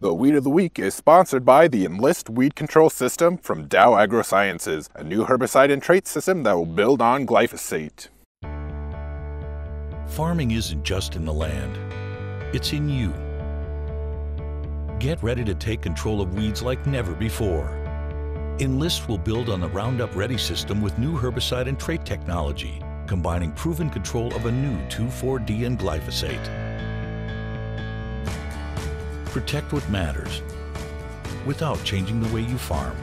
The Weed of the Week is sponsored by the Enlist Weed Control System from Dow AgroSciences, a new herbicide and trait system that will build on glyphosate. Farming isn't just in the land, it's in you. Get ready to take control of weeds like never before. Enlist will build on the Roundup Ready system with new herbicide and trait technology, combining proven control of a new 2,4-D and glyphosate. Protect what matters without changing the way you farm.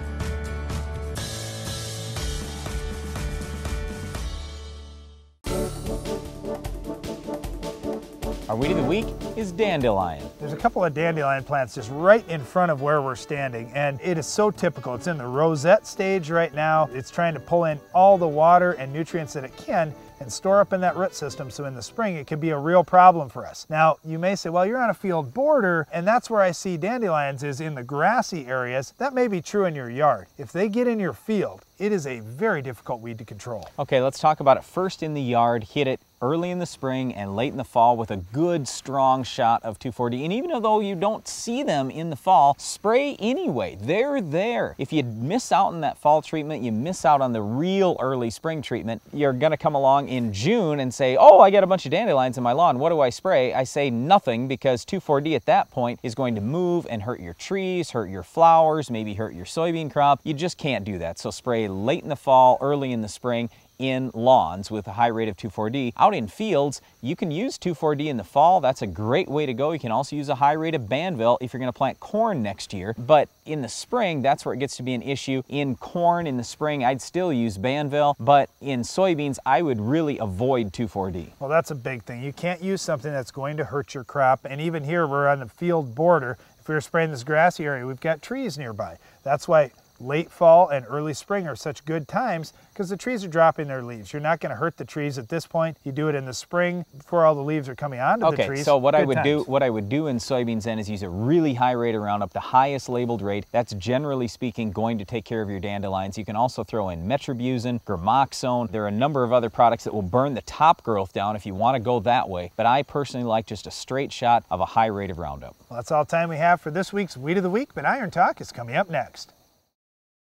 Our weed of the week is dandelion. There's a couple of dandelion plants just right in front of where we're standing, and it is so typical. It's in the rosette stage right now. It's trying to pull in all the water and nutrients that it can and store up in that root system, so in the spring it could be a real problem for us. Now, you may say, well, you're on a field border, and that's where I see dandelions is in the grassy areas. That may be true in your yard. If they get in your field, it is a very difficult weed to control. Okay, let's talk about it first in the yard. Hit it early in the spring and late in the fall with a good strong shot of 2,4-D. And even though you don't see them in the fall, spray anyway. They're there. If you miss out on that fall treatment, you miss out on the real early spring treatment. You're gonna come along in June and say, oh, I got a bunch of dandelions in my lawn. What do I spray? I say nothing, because 2,4-D at that point is going to move and hurt your trees, hurt your flowers, maybe hurt your soybean crop. You just can't do that. So spray late in the fall, early in the spring, in lawns with a high rate of 2,4-D. Out in fields, you can use 2,4-D in the fall. That's a great way to go. You can also use a high rate of Banville if you're going to plant corn next year. But in the spring, that's where it gets to be an issue. In corn in the spring, I'd still use Banville, but in soybeans, I would really avoid 2,4-D. Well, that's a big thing. You can't use something that's going to hurt your crop. And even here, we're on the field border. If we were spraying this grassy area, we've got trees nearby. That's why late fall and early spring are such good times, because the trees are dropping their leaves. You're not going to hurt the trees at this point. You do it in the spring before all the leaves are coming onto the trees. Okay, so what I would do in soybeans then is use a really high rate of Roundup, the highest labeled rate. That's generally speaking going to take care of your dandelions. You can also throw in metribuzin, gramoxone. There are a number of other products that will burn the top growth down if you want to go that way. But I personally like just a straight shot of a high rate of Roundup. Well, that's all time we have for this week's Weed of the Week, but Iron Talk is coming up next.